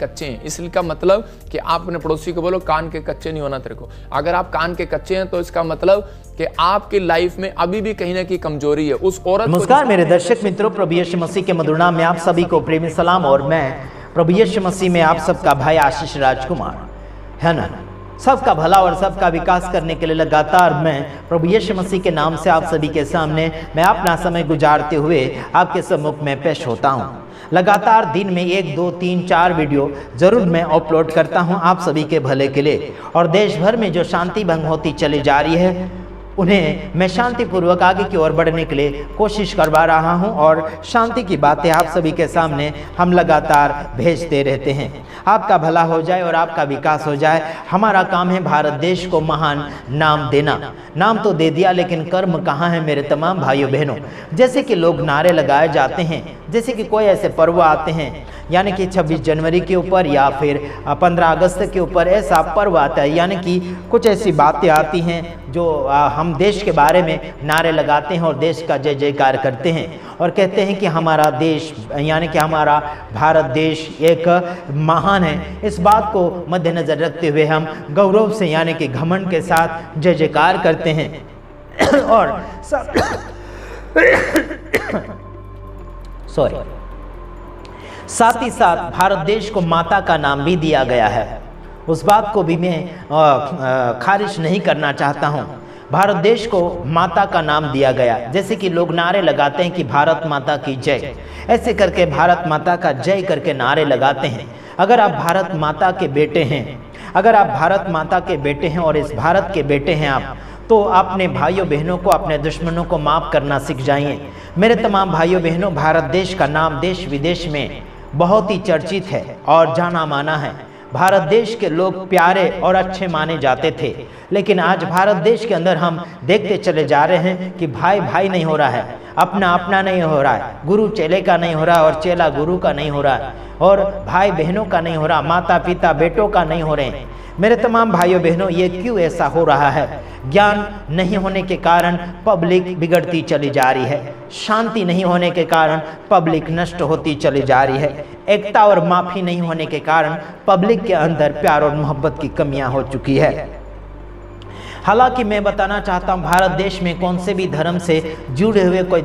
कच्चे हैं। इसलिए का मतलब कि आप अपने पड़ोसी को बोलो कान के कच्चे नहीं होना तेरे को। अगर आप कान के कच्चे हैं तो इसका मतलब कि आपकी लाइफ में अभी भी कहीं ना कहीं कमजोरी है। उस औरत नमस्कार मेरे दर्शक मित्रों, प्रभु यीशु मसीह के मधुर नाम में आप सभी को प्रेमी सलाम। और मैं प्रभु यीशु मसीह में आप सबका भाई आशीष राजकुमार, है ना। सबका भला और सबका विकास करने के लिए लगातार मैं प्रभु यीशु मसीह के नाम से आप सभी के सामने मैं अपना समय गुजारते हुए आपके सम्मुख में पेश होता हूँ। लगातार दिन में 1, 2, 3, 4 वीडियो जरूर मैं अपलोड करता हूँ आप सभी के भले के लिए। और देश भर में जो शांति भंग होती चली जा रही है उन्हें मैं शांतिपूर्वक आगे की ओर बढ़ने के लिए कोशिश करवा रहा हूं और शांति की बातें आप सभी के सामने हम लगातार भेजते रहते हैं। आपका भला हो जाए और आपका विकास हो जाए। हमारा काम है भारत देश को महान नाम देना। नाम तो दे दिया लेकिन कर्म कहाँ है मेरे तमाम भाइयों बहनों। जैसे कि लोग नारे लगाए जाते हैं, जैसे कि कोई ऐसे पर्व आते हैं यानी कि 26 जनवरी के ऊपर या फिर 15 अगस्त के ऊपर ऐसा पर्व आता है, यानी कि कुछ ऐसी बातें आती हैं जो हम देश के बारे में नारे लगाते हैं और देश का जय जयकार करते हैं और कहते हैं कि हमारा देश यानी कि हमारा भारत देश एक महान है। इस बात को मद्देनजर रखते हुए हम गौरव से यानी कि घमंड के साथ जय जयकार करते हैं और साथ ही साथ भारत देश को माता का नाम भी दिया गया है। उस बात को भी मैं खारिज नहीं करना चाहता हूँ। भारत देश को माता का नाम दिया गया, जैसे कि लोग नारे लगाते हैं कि भारत माता की जय, ऐसे करके भारत माता का जय करके नारे लगाते हैं। अगर आप भारत माता के बेटे हैं, अगर आप भारत माता के बेटे हैं और इस भारत के बेटे हैं आप, तो अपने भाइयों बहनों को, अपने दुश्मनों को माफ़ करना सीख जाइए। मेरे तमाम भाइयों बहनों, भारत देश का नाम देश विदेश में बहुत ही चर्चित है और जाना माना है। भारत देश के लोग प्यारे और अच्छे माने जाते थे, लेकिन आज भारत देश के अंदर हम देखते चले जा रहे हैं कि भाई भाई नहीं हो रहा है, अपना अपना नहीं हो रहा है, गुरु चेले का नहीं हो रहा और चेला गुरु का नहीं हो रहा है, और भाई बहनों का नहीं हो रहा, माता पिता बेटों का नहीं हो रहे हैं। मेरे तमाम भाइयों बहनों, ये क्यों ऐसा हो रहा है? ज्ञान नहीं होने के कारण पब्लिक बिगड़ती चली जा रही है, शांति नहीं होने के कारण पब्लिक नष्ट होती चली जा रही है, एकता और माफी नहीं होने के कारण पब्लिक के अंदर प्यार और मोहब्बत की कमियां हो चुकी है। हालांकि मैं बताना चाहता हूं, भारत देश में कौन से भी धर्म से जुड़े हुए कोई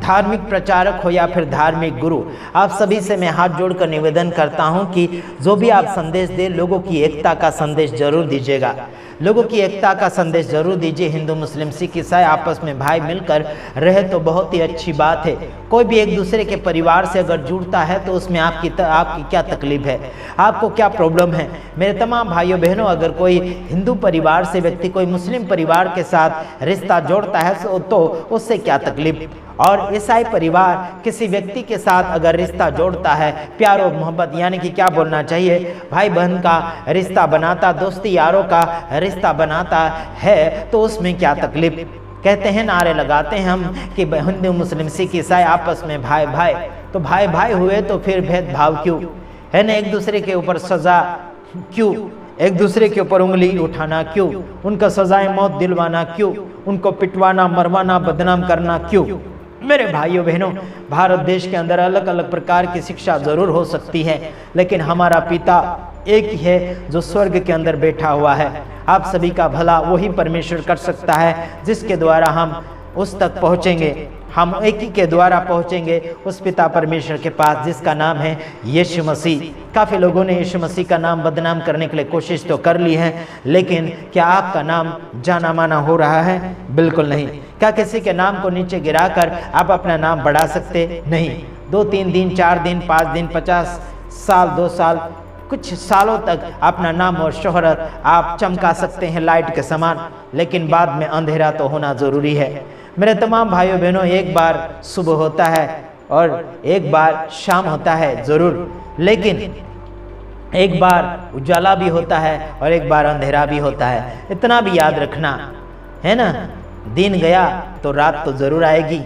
धार्मिक प्रचारक हो या फिर धार्मिक गुरु, आप सभी से मैं हाथ जोड़कर निवेदन करता हूं कि जो भी आप संदेश दें, लोगों की एकता का संदेश जरूर दीजिएगा। लोगों की एकता का संदेश जरूर दीजिए। हिंदू मुस्लिम सिख ईसाई आपस में भाई मिलकर रहे तो बहुत ही अच्छी बात है। कोई भी एक दूसरे के परिवार से अगर जुड़ता है तो उसमें आपकी क्या तकलीफ है, आपको क्या प्रॉब्लम है? मेरे तमाम भाइयों बहनों, अगर कोई हिंदू परिवार से व्यक्ति कोई मुस्लिम परिवार के साथ रिश्ता जोड़ता है तो उससे क्या तकलीफ? और ईसाई परिवार किसी व्यक्ति के साथ अगर रिश्ता जोड़ता है, प्यार और मोहब्बत यानी कि क्या बोलना चाहिए, भाई बहन का रिश्ता बनाता, दोस्ती यारों का रिश्ता बनाता है, तो उसमें क्या तकलीफ? कहते हैं, नारे लगाते हैं हम कि हिंदू मुस्लिम सिख ईसाई आपस में भाई भाई, तो भाई भाई हुए तो फिर भेदभाव क्यों? है ना, एक दूसरे के ऊपर सजा क्यों? एक दूसरे के ऊपर उंगली उठाना क्यों? उनका सजाए मौत दिलवाना क्यों? उनको पिटवाना, मरवाना, बदनाम करना क्यों? मेरे भाइयों बहनों, भारत देश के अंदर अलग अलग प्रकार की शिक्षा जरूर हो सकती है, लेकिन हमारा पिता एक ही है जो स्वर्ग के अंदर बैठा हुआ है। आप सभी का भला वही परमेश्वर कर सकता है, जिसके द्वारा हम उस तक पहुंचेंगे। हम एक ही के द्वारा पहुंचेंगे उस पिता परमेश्वर के पास, जिसका नाम है यीशु मसीह। काफ़ी लोगों ने यीशु मसीह का नाम बदनाम करने के लिए कोशिश तो कर ली है, लेकिन क्या आपका नाम जाना माना हो रहा है? बिल्कुल नहीं। क्या किसी के नाम को नीचे गिराकर आप अपना नाम बढ़ा सकते? नहीं। 2, 3 दिन, 4 दिन, 5 दिन, 50 साल, 2 साल, कुछ सालों तक अपना नाम और शोहरत आप चमका सकते हैं लाइट के समान, लेकिन बाद में अंधेरा तो होना ज़रूरी है। मेरे तमाम भाइयों बहनों, एक बार सुबह होता है और एक बार शाम होता है ज़रूर, लेकिन एक बार उजाला भी होता है और एक बार अंधेरा भी होता है। इतना भी याद रखना है ना, दिन गया तो रात तो ज़रूर आएगी,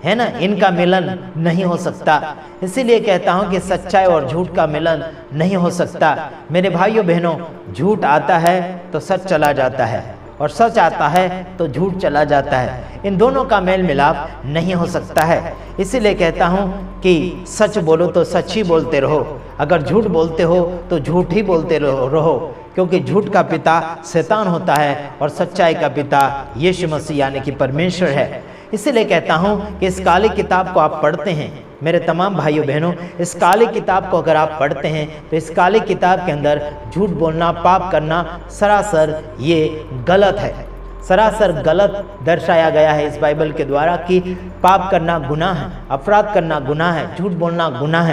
है ना। इनका मिलन नहीं हो सकता, इसीलिए कहता हूँ कि सच्चाई और झूठ का मिलन नहीं हो सकता। मेरे भाइयों बहनों, झूठ आता है तो सच चला जाता है और सच आता है तो झूठ चला जाता है। इन दोनों का मेल मिलाप नहीं हो सकता है। इसीलिए कहता हूँ कि सच बोलो तो सच ही बोलते रहो, अगर झूठ बोलते हो तो झूठ ही बोलते रहो, क्योंकि झूठ का पिता शैतान होता है और सच्चाई का पिता यीशु मसीह यानी कि परमेश्वर है। इसीलिए कहता हूँ कि इस काली किताब को आप पढ़ते हैं, मेरे तमाम भाइयों बहनों, इस काली किताब को अगर आप पढ़ते हैं तो इस काली किताब के अंदर झूठ बोलना, पाप करना सरासर ये गलत है, सरासर गलत दर्शाया गया है इस बाइबल के द्वारा कि पाप करना गुनाह है, अपराध करना गुनाह है, झूठ बोलना गुनाह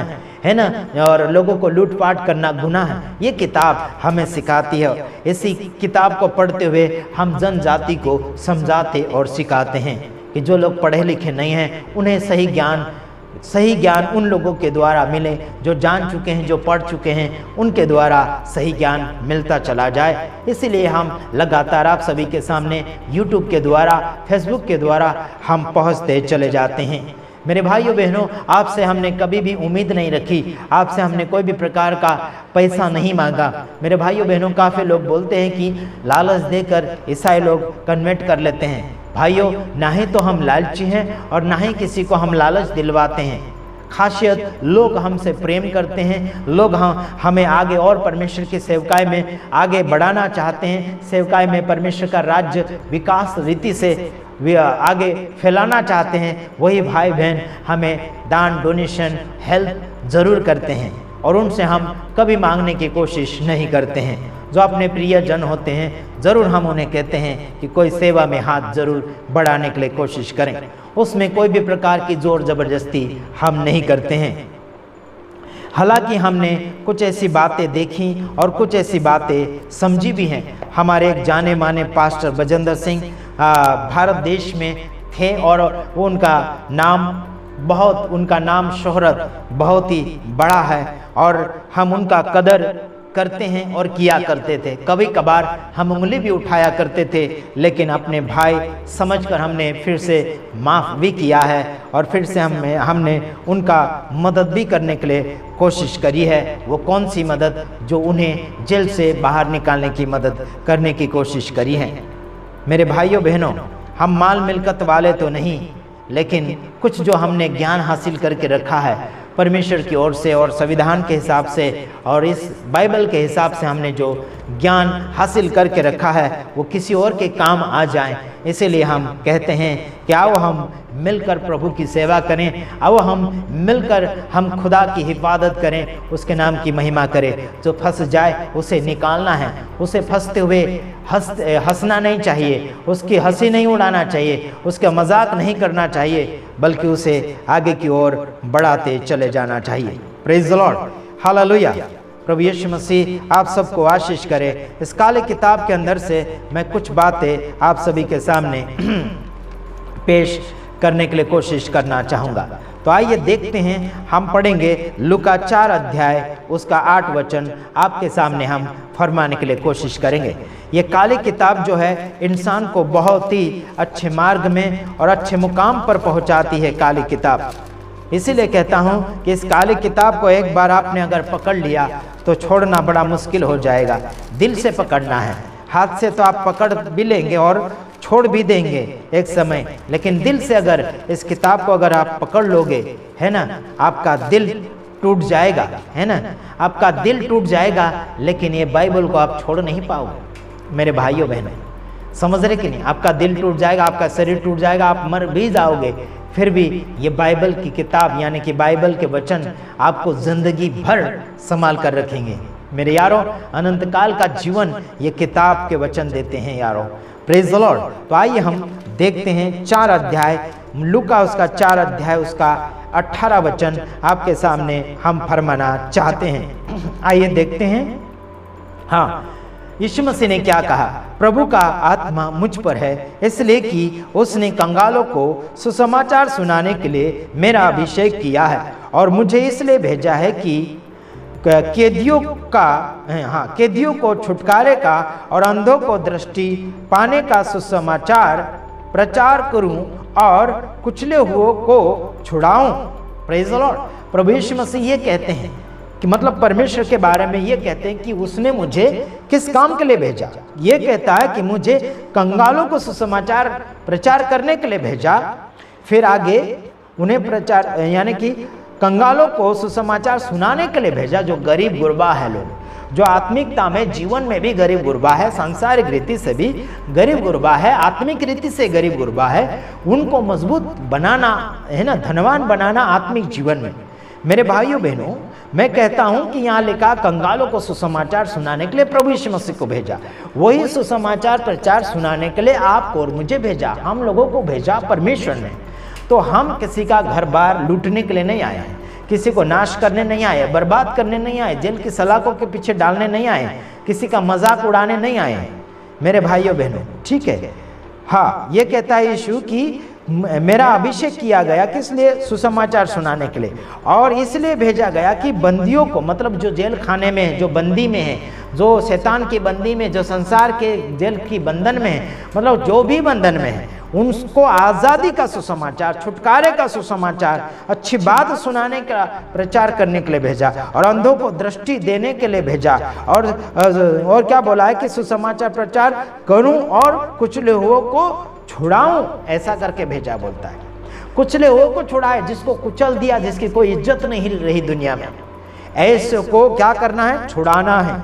है ना, और लोगों को लूटपाट करना गुनाह है। ये किताब हमें सिखाती है। इसी किताब को पढ़ते हुए हम जनजाति को समझाते और सिखाते हैं कि जो लोग पढ़े लिखे नहीं हैं उन्हें सही ज्ञान उन लोगों के द्वारा मिले जो जान चुके हैं, जो पढ़ चुके हैं, उनके द्वारा सही ज्ञान मिलता चला जाए। इसीलिए हम लगातार आप सभी के सामने YouTube के द्वारा, Facebook के द्वारा हम पहुंचते चले जाते हैं। मेरे भाइयों बहनों, आपसे हमने कभी भी उम्मीद नहीं रखी, आपसे हमने कोई भी प्रकार का पैसा नहीं मांगा। मेरे भाइयों बहनों, काफ़ी लोग बोलते हैं कि लालच देकर ईसाई लोग कन्वर्ट कर लेते हैं। भाइयों, ना ही तो हम लालची हैं और ना ही किसी को हम लालच दिलवाते हैं। खासियत लोग हमसे प्रेम करते हैं, लोग हमें आगे और परमेश्वर की सेवकाई में आगे बढ़ाना चाहते हैं, सेवकाई में परमेश्वर का राज्य विकास रीति से आगे फैलाना चाहते हैं। वही भाई बहन हमें दान, डोनेशन, हेल्प ज़रूर करते हैं और उनसे हम कभी मांगने की कोशिश नहीं करते हैं। जो अपने प्रियजन होते हैं ज़रूर हम उन्हें कहते हैं कि कोई सेवा में हाथ ज़रूर बढ़ाने के लिए कोशिश करें, उसमें कोई भी प्रकार की ज़ोर ज़बरदस्ती हम नहीं करते हैं। हालांकि हमने कुछ ऐसी बातें देखी और कुछ ऐसी बातें समझी भी हैं। हमारे एक जाने माने पास्टर बजेंद्र सिंह भारत देश में थे और वो उनका नाम शोहरत बहुत ही बड़ा है और हम उनका कदर करते हैं और किया करते थे। कभी कभार हम उंगली भी उठाया करते थे, लेकिन अपने भाई समझकर हमने फिर से माफ़ भी किया है और फिर से हमने उनका मदद भी करने के लिए कोशिश करी है। वो कौन सी मदद? जो उन्हें जेल से बाहर निकालने की मदद करने की कोशिश करी है। मेरे भाइयों बहनों, हम माल मिलकत वाले तो नहीं, लेकिन कुछ जो हमने ज्ञान हासिल करके रखा है परमेश्वर की ओर से और संविधान के हिसाब से और इस बाइबल के हिसाब से हमने जो ज्ञान हासिल करके रखा है वो किसी और के काम आ जाए। इसीलिए हम कहते हैं कि आओ हम मिलकर प्रभु की सेवा करें, आओ हम मिलकर हम खुदा की हिफाजत करें, उसके नाम की महिमा करें। जो फंस जाए उसे निकालना है, उसे फंसते हुए हंसना नहीं चाहिए, उसकी हंसी नहीं उड़ाना चाहिए, उसका मजाक नहीं करना चाहिए, बल्कि उसे आगे की ओर बढ़ाते चले जाना चाहिए। Praise the Lord, hallelujah. प्रभु यीशु मसीह आप सबको आशीष करे। इस काले किताब के अंदर से मैं कुछ बातें आप सभी के सामने पेश करने के लिए कोशिश करना चाहूँगा। तो आइए देखते हैं, हम पढ़ेंगे लूका 4 अध्याय उसका 8 वचन आपके सामने हम फरमाने के लिए कोशिश करेंगे। ये काली किताब जो है इंसान को बहुत ही अच्छे मार्ग में और अच्छे मुकाम पर पहुंचाती है काली किताब। इसीलिए कहता हूँ कि इस काली किताब को एक बार आपने अगर पकड़ लिया तो छोड़ना बड़ा मुश्किल हो जाएगा। दिल से पकड़ना है, हाथ से तो आप पकड़ भी लेंगे और छोड़ भी देंगे एक समय, लेकिन दिल से अगर इस किताब को अगर आप पकड़ लोगे, है ना, आपका दिल टूट जाएगा, है ना, आपका दिल टूट जाएगा, लेकिन ये बाइबल को आप छोड़ नहीं पाओगे। मेरे भाइयों बहनों, समझ रहे कि नहीं? आपका दिल टूट जाएगा, आपका शरीर टूट जाएगा, आप मर भी जाओगे, फिर भी ये बाइबल की किताब यानी कि बाइबल के वचन आपको जिंदगी भर संभाल कर रखेंगे। मेरे यारों, अनंत काल का जीवन ये किताब के वचन देते हैं यारों। Praise the Lord. तो आइए हम देखते हैं 4 अध्याय लूका उसका 4 अध्याय उसका 18 वचन आपके सामने हम फरमाना चाहते हैं। आइए देखते हैं। हाँ, यीशु मसीह ने क्या कहा? प्रभु का आत्मा मुझ पर है, इसलिए कि उसने कंगालों को सुसमाचार सुनाने के लिए मेरा अभिषेक किया है और मुझे इसलिए भेजा है कि कैदियों को छुटकारे का और अंधों को दृष्टि पाने का सुसमाचार प्रचार करूं और कुचले हुओं को छुड़ाऊं। Praise the Lord. प्रभु यीशु मसीह ये कहते हैं कि मतलब परमेश्वर के बारे में ये कहते हैं कि उसने मुझे किस काम के लिए भेजा। ये कहता है कि मुझे कंगालों को सुसमाचार प्रचार करने के लिए भेजा, फिर आगे उन्हें प्रचार यानी कि कंगालों को सुसमाचार सुनाने के लिए भेजा, जो गरीब गुरबा है लोग, जो आत्मिकता में जीवन में भी गरीब गुरबा है, सांसारिक रीति से भी गरीब गुरबा है, आत्मिक रीति से गरीब गुरबा है, उनको मजबूत बनाना है ना, धनवान बनाना आत्मिक जीवन में। मेरे भाइयों बहनों, मैं कहता हूं कि यहाँ लिखा कंगालों को सुसमाचार सुनाने के लिए प्रभु यीशु मसीह को भेजा। वही सुसमाचार प्रचार सुनाने के लिए आपको और मुझे भेजा, हम लोगों को भेजा परमेश्वर ने। तो हम किसी का घर बार लूटने के लिए नहीं आए हैं, किसी को नाश करने नहीं आए, बर्बाद करने नहीं आए, जेल की सलाखों के पीछे डालने नहीं आए, किसी का मजाक उड़ाने नहीं आए मेरे भाइयों बहनों, ठीक है। हाँ, ये कहता है यीशु कि मेरा अभिषेक किया गया किस लिए? सुसमाचार सुनाने के लिए, और इसलिए भेजा गया कि बंदियों को, मतलब जो जेल खाने में है, जो बंदी में है, जो शैतान की बंदी में, जो संसार के जेल की बंधन में है, मतलब जो भी बंधन में है, उनको आज़ादी का सुसमाचार, छुटकारे का सुसमाचार, अच्छी बात सुनाने का प्रचार करने के लिए भेजा, और अंधों को दृष्टि देने के लिए भेजा, और क्या बोला है कि सुसमाचार प्रचार करूं और कुचले हुओं को छुड़ाऊं, ऐसा करके भेजा बोलता है। कुचले हुओं को छुड़ाए, जिसको कुचल दिया, जिसकी कोई इज्जत नहीं रही दुनिया में, ऐसे को क्या करना है? छुड़ाना है।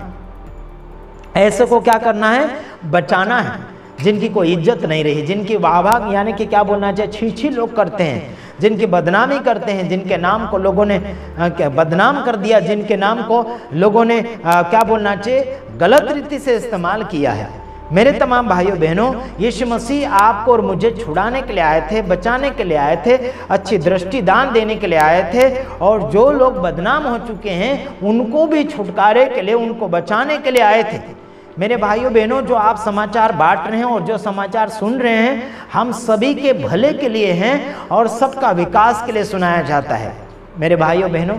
ऐसे को क्या करना है? बचाना है। जिनकी कोई इज्जत नहीं रही, जिनकी वाह यानी कि क्या बोलना चाहिए, छी लोग करते हैं, जिनकी बदनामी करते हैं, जिनके नाम को लोगों ने बदनाम कर दिया, जिनके नाम को लोगों ने क्या बोलना चाहिए, गलत रीति से इस्तेमाल किया है। मेरे तमाम भाइयों बहनों, यीशु मसीह आपको और मुझे छुड़ाने के लिए आए थे, बचाने के लिए आए थे, अच्छी दृष्टि दान देने के लिए आए थे, और जो लोग बदनाम हो चुके हैं उनको भी छुटकारे के लिए, उनको बचाने के लिए आए थे। मेरे भाइयों बहनों, जो आप समाचार बांट रहे हैं और जो समाचार सुन रहे हैं, हम सभी के भले के लिए हैं और सबका विकास के लिए सुनाया जाता है। मेरे भाइयों बहनों,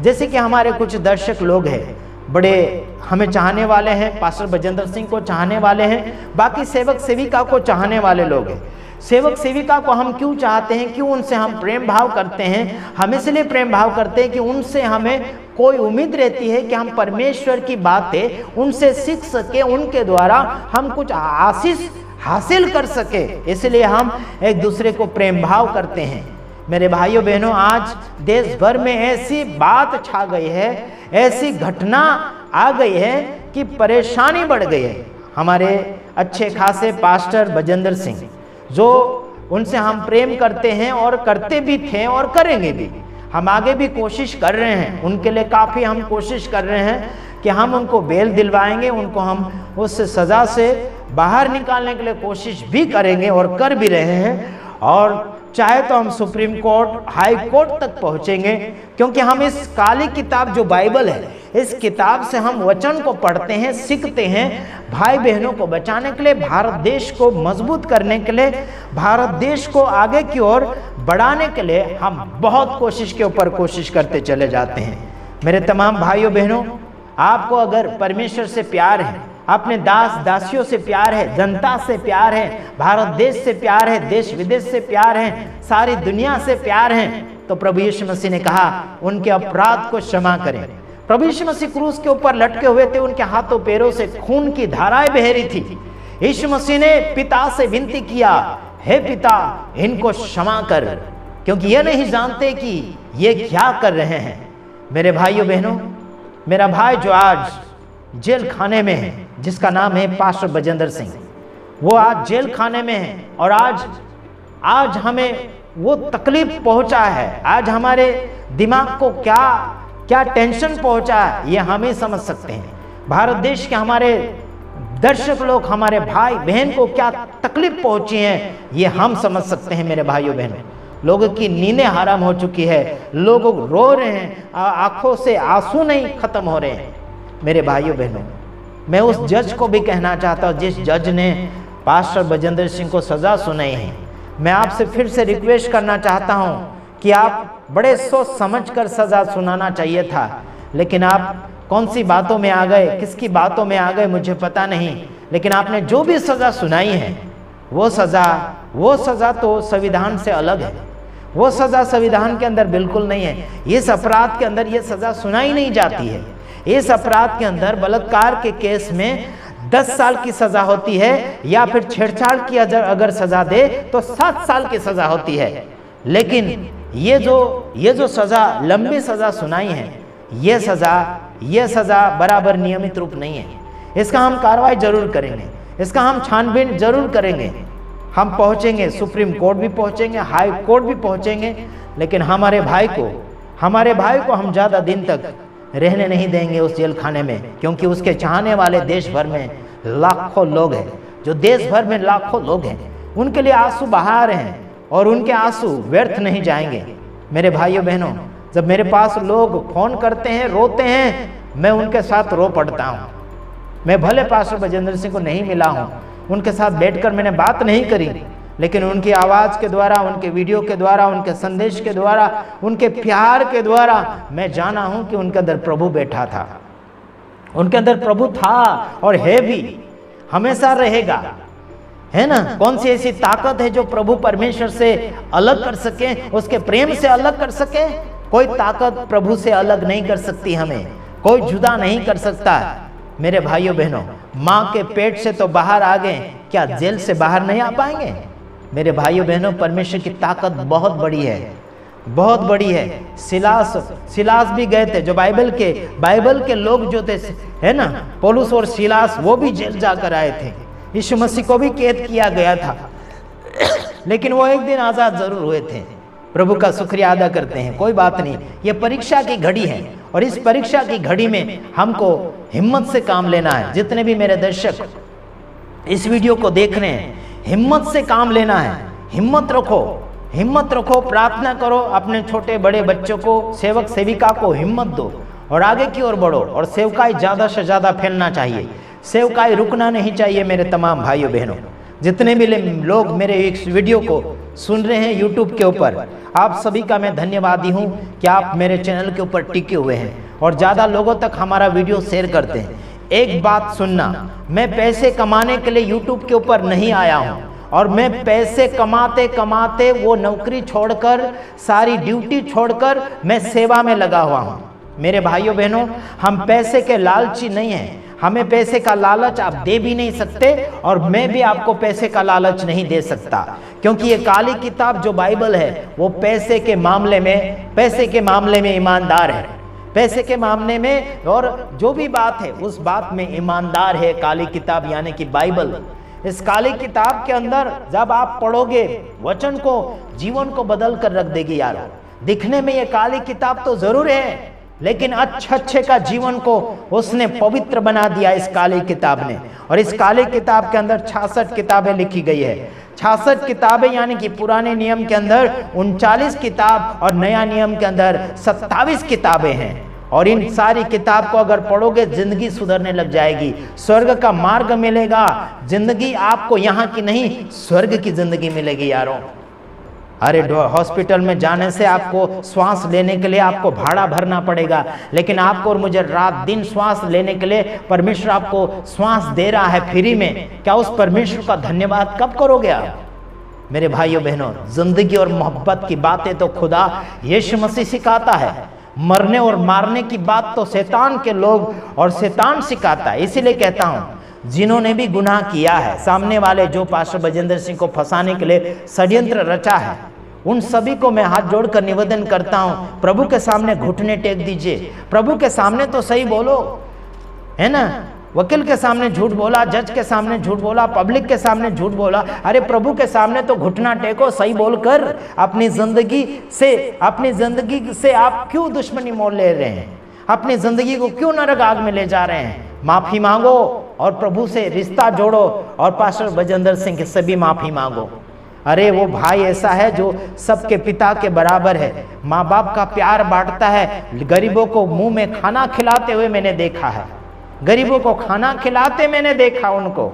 जैसे कि हमारे कुछ दर्शक लोग हैं, बड़े हमें चाहने वाले हैं, पास्टर बजेंद्र सिंह को चाहने वाले हैं, बाकी सेवक सेविका को चाहने वाले लोग हैं। सेवक सेविका को हम क्यों चाहते हैं, क्यों उनसे हम प्रेम भाव करते हैं? हम इसलिए प्रेम भाव करते हैं कि उनसे हमें कोई उम्मीद रहती है कि हम परमेश्वर की बातें उनसे सीख सके, उनके द्वारा हम कुछ आशीष हासिल कर सके, इसलिए हम एक दूसरे को प्रेम भाव करते हैं। मेरे भाइयों बहनों, आज देश भर में ऐसी बात छा गई है, ऐसी घटना आ गई है कि परेशानी बढ़ गई है। हमारे अच्छे खासे पास्टर बजेंद्र सिंह, जो उनसे हम प्रेम करते हैं और करते भी थे और करेंगे भी, हम आगे भी कोशिश कर रहे हैं, उनके लिए काफ़ी हम कोशिश कर रहे हैं कि हम उनको बेल दिलवाएंगे, उनको हम उस सज़ा से बाहर निकालने के लिए कोशिश भी करेंगे और कर भी रहे हैं, और चाहे तो हम सुप्रीम कोर्ट, हाई कोर्ट तक पहुंचेंगे, क्योंकि हम इस काली किताब जो बाइबल है, इस किताब से हम वचन को पढ़ते हैं, सीखते हैं, भाई बहनों को बचाने के लिए, भारत देश को मजबूत करने के लिए, भारत देश को आगे की ओर बढ़ाने के लिए हम बहुत कोशिश के ऊपर कोशिश करते चले जाते हैं। मेरे तमाम भाइयों बहनों, आपको अगर परमेश्वर से प्यार है, अपने दास दासियों से प्यार है, जनता से प्यार है, भारत देश से प्यार है, देश विदेश से प्यार है, सारी दुनिया से प्यार है, तो प्रभु यीशु मसीह ने कहा उनके अपराध को क्षमा करें। प्रभु यीशु मसीह क्रूस के ऊपर लटके हुए थे, उनके हाथों पैरों से खून की धाराएं बह रही थी। यीशु मसीह ने पिता से विनती किया, हे पिता, इनको क्षमा कर, क्योंकि ये नहीं जानते कि ये क्या कर रहे हैं। मेरे भाइयों बहनों, मेरा भाई जो आज जेल खाने में है, जिसका नाम है पास्टर बजेंद्र सिंह, वो आज जेल खाने में है, और आज हमें वो तकलीफ पहुंचा है, आज हमारे दिमाग को क्या टेंशन पहुंचा है, ये हम ही समझ सकते हैं। भारत देश के हमारे दर्शक लोग, हमारे भाई बहन को क्या तकलीफ पहुंची है, ये हम समझ सकते हैं। मेरे भाइयों बहनों, लोगों की नींदें हराम हो चुकी है, लोग रो रहे हैं, आंखों से आंसू नहीं खत्म हो रहे हैं। मेरे भाइयों बहनों, मैं उस जज को भी कहना चाहता हूँ जिस जज ने पास्टर बजेंद्र सिंह को सज़ा सुनाई है, मैं आपसे फिर से रिक्वेस्ट करना चाहता हूँ कि आप बड़े सोच समझ कर सज़ा सुनाना चाहिए था, लेकिन आप कौन सी बातों में आ गए, किसकी बातों में आ गए मुझे पता नहीं, लेकिन आपने जो भी सज़ा सुनाई है वो सज़ा तो संविधान से अलग है, वो सज़ा संविधान के अंदर बिल्कुल नहीं है। इस अपराध के अंदर ये सज़ा सुनाई नहीं जाती है। इस अपराध के अंदर बलात्कार के केस में 10 साल की सज़ा होती है, या फिर छेड़छाड़ की अगर सज़ा दे तो 7 साल की सज़ा होती है। लेकिन ये जो सज़ा, लंबी सज़ा सुनाई है, ये सज़ा बराबर नियमित रूप नहीं है। इसका हम कार्रवाई जरूर करेंगे, इसका हम छानबीन जरूर करेंगे। हम पहुँचेंगे, सुप्रीम कोर्ट भी पहुँचेंगे, हाई कोर्ट भी पहुँचेंगे, लेकिन हमारे भाई को हम ज़्यादा दिन तक रहने नहीं देंगे उस जेल खाने में, क्योंकि उसके चाहने वाले देश भर में लाखों लोग हैं, जो देश भर में लाखों लोग हैं, उनके लिए आंसू बहा रहे हैं और उनके आंसू व्यर्थ नहीं जाएंगे। मेरे भाइयों बहनों, जब मेरे पास लोग फोन करते हैं, रोते हैं, मैं उनके साथ रो पड़ता हूँ। मैं भले पास्टर बजेंद्र सिंह को नहीं मिला हूँ, उनके साथ बैठकर मैंने बात नहीं करी, लेकिन उनकी आवाज़ के द्वारा, उनके वीडियो के द्वारा, उनके संदेश के द्वारा, उनके प्यार के द्वारा मैं जाना हूँ कि उनके अंदर प्रभु बैठा था, उनके अंदर प्रभु था और है भी, हमेशा रहेगा, है ना। कौन सी ऐसी ताकत है जो प्रभु परमेश्वर से अलग कर सके, उसके प्रेम से अलग कर सके? कोई ताकत प्रभु से अलग नहीं कर सकती, हमें कोई जुदा नहीं कर सकता। मेरे भाइयों बहनों, माँ के पेट से तो बाहर आ गए, क्या जेल से बाहर नहीं आ पाएंगे? मेरे भाइयों बहनों, परमेश्वर की ताकत बहुत बड़ी है, बहुत बड़ी है। सिलास भी गए थे, जो बाइबल के लोग जो थे, है ना, पौलुस और सिलास, वो भी जेल जाकर आए थे। यीशु मसीह को भी कैद किया गया था, लेकिन वो एक दिन आजाद जरूर हुए थे। प्रभु का शुक्रिया अदा करते हैं। कोई बात नहीं, ये परीक्षा की घड़ी है और इस परीक्षा की घड़ी में हमको हिम्मत से काम लेना है। जितने भी मेरे दर्शक इस वीडियो को देख रहे हैं, हिम्मत से काम लेना है। हिम्मत रखो, प्रार्थना करो, अपने छोटे बड़े बच्चों को, सेवक सेविका को हिम्मत दो और आगे की ओर बढ़ो। और सेवकाई ज़्यादा से ज़्यादा फैलना चाहिए, सेवकाई रुकना नहीं चाहिए। मेरे तमाम भाइयों बहनों, जितने भी लोग मेरे इस वीडियो को सुन रहे हैं यूट्यूब के ऊपर, आप सभी का मैं धन्यवादी हूं कि आप मेरे चैनल के ऊपर टिके हुए हैं और ज़्यादा लोगों तक हमारा वीडियो शेयर करते हैं। एक बात सुनना, मैं पैसे कमाने के लिए यूट्यूब के ऊपर नहीं आया हूं और मैं पैसे कमाते कमाते वो नौकरी छोड़कर, सारी ड्यूटी छोड़कर मैं सेवा में लगा हुआ हूं। मेरे भाइयों बहनों, हम पैसे के लालची नहीं हैं, हमें पैसे का लालच आप दे भी नहीं सकते और मैं भी आपको पैसे का लालच नहीं दे सकता, क्योंकि ये काली किताब जो बाइबल है वो पैसे के मामले में ईमानदार है। पैसे के मामले में और जो भी बात है उस बात में ईमानदार है काली किताब, यानी कि बाइबल। इस काली किताब के अंदर जब आप पढ़ोगे, वचन को, जीवन को बदल कर रख देगी यार। दिखने में ये काली किताब तो जरूर है, लेकिन अच्छे का जीवन को उसने पवित्र बना दिया इस काली किताब ने। और इस काली किताब के अंदर 66 किताबें लिखी गई है। 66 किताबें, यानी कि पुराने नियम के अंदर 39 किताब और नया नियम के अंदर 27 किताबें हैं। और इन सारी किताब को अगर पढ़ोगे, जिंदगी सुधरने लग जाएगी, स्वर्ग का मार्ग मिलेगा। जिंदगी आपको यहाँ की नहीं, स्वर्ग की जिंदगी मिलेगी यारों। अरे हॉस्पिटल में जाने से आपको श्वास लेने के लिए आपको भाड़ा भरना पड़ेगा, लेकिन आपको और मुझे रात दिन श्वास लेने के लिए परमेश्वर आपको श्वास दे रहा है फ्री में। क्या उस परमेश्वर का धन्यवाद कब करोगे आप? मेरे भाइयों बहनों, जिंदगी और मोहब्बत की बातें तो खुदा यीशु मसीह सिखाता है, मरने और मारने की बात तो शैतान के लोग और शैतान सिखाता है। इसीलिए कहता हूँ, जिन्होंने भी गुनाह किया है, सामने वाले जो पास्टर बजेंद्र सिंह को फंसाने के लिए षड्यंत्र रचा है, उन सभी को मैं हाथ जोड़कर निवेदन करता हूं, प्रभु के सामने घुटने टेक दीजिए। प्रभु के सामने तो सही बोलो, है ना। वकील के सामने झूठ बोला, जज के सामने झूठ बोला, पब्लिक के सामने झूठ बोला, अरे प्रभु के सामने तो घुटना टेको, सही बोलकर। अपनी जिंदगी से आप क्यों दुश्मनी मोल ले रहे हैं? अपनी जिंदगी को क्यों नरक आग में ले जा रहे हैं? माफी मांगो और प्रभु से रिश्ता जोड़ो और पास्टर बजेंद्र सिंह से भी माफी मांगो। अरे वो भाई ऐसा है जो सबके पिता के बराबर है, माँ बाप का प्यार बांटता है। गरीबों को मुंह में खाना खिलाते हुए मैंने देखा है, गरीबों को खाना खिलाते मैंने देखा उनको।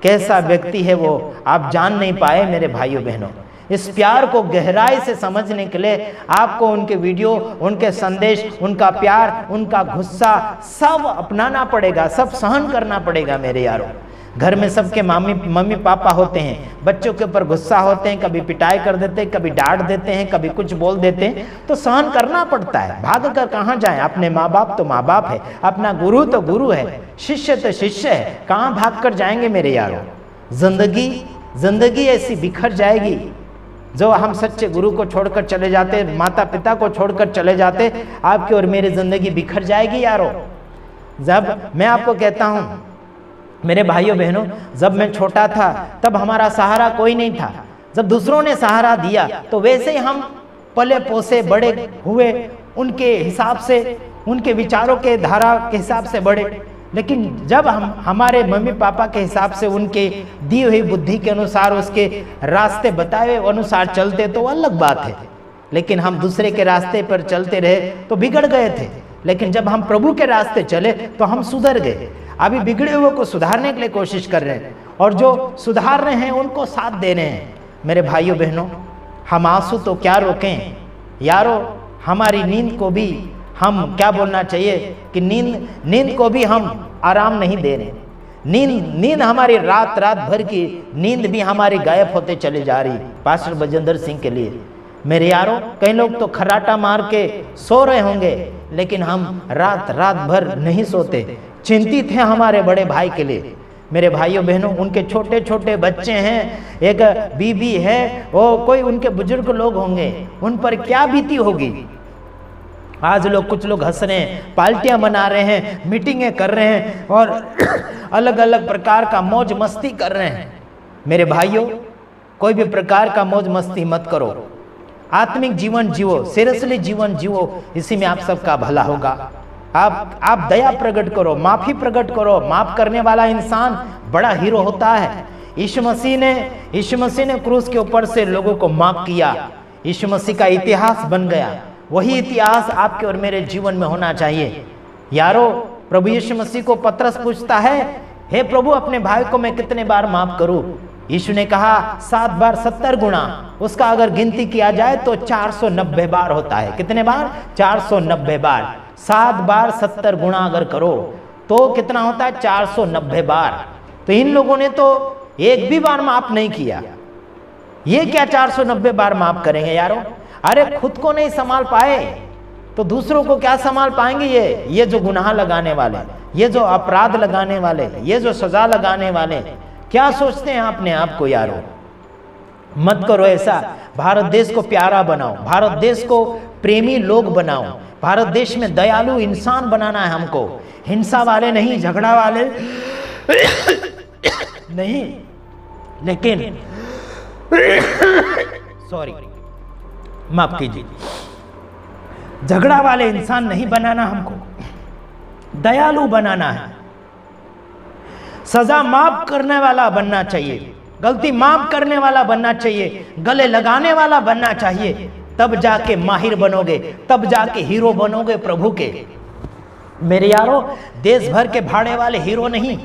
कैसा व्यक्ति है वो, आप जान नहीं पाए मेरे भाइयों बहनों। इस प्यार को गहराई से समझने के लिए आपको उनके वीडियो, उनके संदेश, उनका प्यार, उनका गुस्सा सब अपनाना पड़ेगा, सब सहन करना पड़ेगा मेरे यारों। घर में सबके मम्मी पापा होते हैं, बच्चों के ऊपर गुस्सा होते हैं, कभी पिटाई कर देते हैं, कभी डांट देते हैं, कभी कुछ बोल देते हैं, तो सहन करना पड़ता है। भाग कर कहाँ जाएं? अपने माँ बाप तो माँ बाप है, अपना गुरु तो गुरु है, शिष्य तो शिष्य है, कहाँ भाग कर जाएंगे मेरे यारों। जिंदगी ऐसी बिखर जाएगी, जो हम सच्चे गुरु को छोड़कर चले जाते, माता पिता को छोड़कर चले जाते, आपकी और मेरी ज़िंदगी बिखर जाएगी यारो। जब मैं आपको कहता हूँ मेरे भाइयों बहनों, जब मैं छोटा था तब हमारा सहारा कोई नहीं था। जब दूसरों ने सहारा दिया तो वैसे ही हम पले पोसे बड़े हुए, उनके हिसाब से, उनके विचारों के धारा के हिसाब से बड़े। लेकिन जब हम हमारे मम्मी पापा के हिसाब से, उनके दी हुई बुद्धि के अनुसार, उसके रास्ते बताए हुए अनुसार चलते तो अलग बात है। लेकिन हम दूसरे के रास्ते पर चलते रहे तो बिगड़ गए थे। लेकिन जब हम प्रभु के रास्ते चले तो हम सुधर गए। अभी बिगड़े हुए को सुधारने के लिए कोशिश कर रहे हैं, और जो सुधार रहे हैं उनको साथ दे रहे हैं। मेरे भाइयों बहनों, हम आंसू तो क्या रोकें यारो, हमारी नींद को भी हम क्या बोलना चाहिए कि नींद को भी हम आराम नहीं दे रहे। नींद हमारी रात भर की नींद भी हमारी गायब होते चले जा रही। पास्टर बजेंद्र सिंह के लिए मेरे यारों, कई लोग तो खर्राटा मार के सो रहे होंगे, लेकिन हम रात भर नहीं सोते, चिंतित हैं हमारे बड़े भाई के लिए। मेरे भाइयों बहनों, उनके छोटे छोटे बच्चे हैं, एक बीबी है, वो कोई उनके बुजुर्ग लोग होंगे, उन पर क्या बीती होगी। आज कुछ लोग हंस रहे हैं, पार्टियां मना रहे हैं, मीटिंगें कर रहे हैं और अलग अलग प्रकार का मौज मस्ती कर रहे हैं। मेरे भाइयों, कोई भी प्रकार का मौज मस्ती मत करो, आत्मिक जीवन जियो, सीरियसली जीवन जियो, इसी में आप सबका भला होगा। आप दया प्रकट करो, माफी प्रकट करो। माफ करने वाला इंसान बड़ा हीरो होता है। यीशु मसीह ने क्रूस के ऊपर से लोगों को माफ किया। यीशु मसीह का इतिहास बन गया। वही इतिहास आपके और मेरे जीवन में होना चाहिए यारो। प्रभु यीशु मसीह को पतरस पूछता है, हे प्रभु, अपने भाई को मैं कितने बार माफ करूं? यीशु ने कहा 7 बार 70 गुना। उसका अगर गिनती किया जाए तो 490 बार होता है। कितने बार? 490 बार। 7 बार 70 गुना अगर करो तो कितना होता है? 490 बार। तो इन लोगों ने तो एक भी बार माफ नहीं किया, ये क्या 490 बार माफ करेंगे यारो? अरे खुद को नहीं संभाल पाए तो दूसरों को क्या संभाल पाएंगे? ये जो गुनाह लगाने वाले, ये जो अपराध लगाने वाले, ये जो सजा लगाने वाले, क्या सोचते हैं अपने आप को यारो? मत करो ऐसा। भारत देश को प्यारा बनाओ, भारत देश को प्रेमी लोग बनाओ, भारत देश में दयालु इंसान बनाना है हमको। हिंसा वाले नहीं, झगड़ा वाले नहीं, लेकिन सॉरी, माफ कीजिए, झगड़ा वाले इंसान नहीं बनाना हमको, दयालु बनाना है। सजा माफ करने वाला बनना चाहिए, गलती माफ करने वाला बनना चाहिए, गले लगाने वाला बनना चाहिए। तब जाके माहिर बनोगे, तब जाके हीरो बनोगे प्रभु के। मेरे यारो, देश भर के भाड़े वाले हीरो नहीं,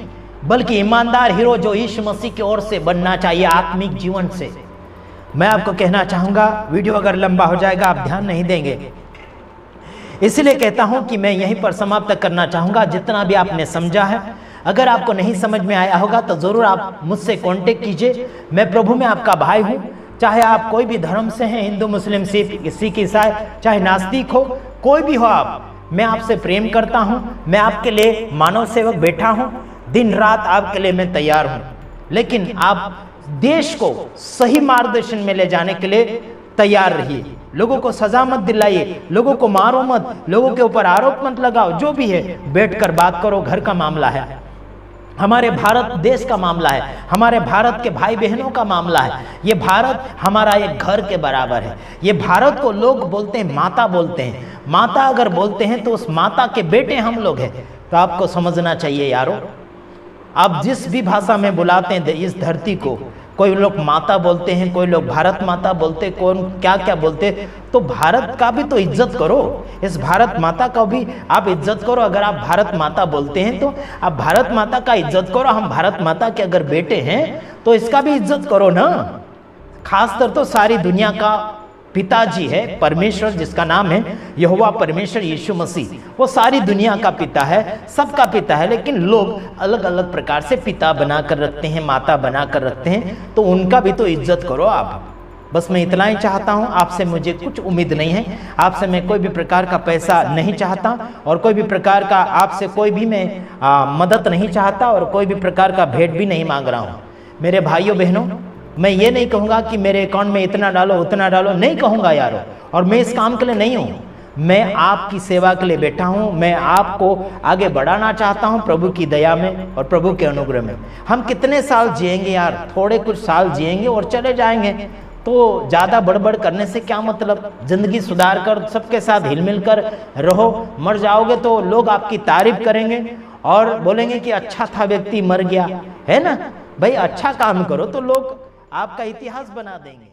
बल्कि ईमानदार हीरो जो यीशु मसीह की ओर से बनना चाहिए, आत्मिक जीवन से। मैं आपको कहना चाहूंगा, वीडियो अगर लंबा हो जाएगा आप ध्यान नहीं देंगे, इसलिए कहता हूं कि मैं यहीं पर समाप्त करना चाहूंगा। जितना भी आपने समझा है, अगर आपको नहीं समझ में आया होगा तो जरूर आप मुझसे कांटेक्ट कीजिए। मैं प्रभु में आपका भाई हूं। चाहे आप कोई भी धर्म से हैं, हिंदू, मुस्लिम, सिख, ईसाई, चाहे नास्तिक हो, कोई भी हो आप, मैं आपसे प्रेम करता हूं। मैं आपके लिए मानव सेवक बैठा हूं, दिन रात आपके लिए मैं तैयार हूं। लेकिन आप देश को सही मार्गदर्शन में ले जाने के लिए तैयार रहिए। लोगों को सजा मत दिलाइए, लोगों को मारो मत, लोगों के ऊपर आरोप मत लगाओ। जो भी है बैठकर बात करो। घर का मामला है, हमारे भारत देश का मामला है, हमारे भारत के भाई बहनों का मामला है। ये भारत हमारा एक घर के बराबर है। ये भारत को लोग बोलते हैं माता, बोलते हैं माता। अगर बोलते हैं तो उस माता के बेटे हम लोग हैं। तो आपको समझना चाहिए यारो, आप जिस भी भाषा में बुलाते हैं इस धरती को, कोई लोग माता बोलते हैं, कोई लोग भारत माता बोलते, कौन क्या क्या बोलते, तो भारत का भी तो इज्जत करो। इस भारत माता का भी आप इज्जत करो। अगर आप भारत माता बोलते हैं तो आप भारत माता का इज्जत करो। हम भारत माता के अगर बेटे हैं तो इसका भी इज्जत करो ना। खासकर तो सारी दुनिया का पिताजी है परमेश्वर, जिसका नाम है यहोवा परमेश्वर यीशु मसीह। वो सारी दुनिया का पिता है, सबका पिता है। लेकिन लोग अलग अलग प्रकार से पिता बनाकर रखते हैं, माता बनाकर रखते हैं, तो उनका भी तो इज्जत करो आप। बस मैं इतना ही चाहता हूं। आपसे मुझे कुछ उम्मीद नहीं है, आपसे मैं कोई भी प्रकार का पैसा नहीं चाहता, और कोई भी प्रकार का आपसे कोई भी मैं मदद नहीं चाहता, और कोई भी प्रकार का भेंट भी नहीं मांग रहा हूं। मेरे भाइयों बहनों, मैं ये नहीं कहूँगा कि मेरे अकाउंट में इतना डालो उतना डालो, नहीं कहूँगा यारो। और मैं इस काम के लिए नहीं हूँ, मैं आपकी सेवा के लिए बैठा हूँ। मैं आपको आगे बढ़ाना चाहता हूँ प्रभु की दया में और प्रभु के अनुग्रह में। हम कितने साल जिएंगे यार, थोड़े कुछ साल जिएंगे और चले जाएंगे, तो ज़्यादा बड़बड़ करने से क्या मतलब। ज़िंदगी सुधार कर सबके साथ हिल मिल कर रहो। मर जाओगे तो लोग आपकी तारीफ करेंगे और बोलेंगे कि अच्छा था व्यक्ति, मर गया, है ना भाई। अच्छा काम करो तो लोग आपका इतिहास बना देंगे।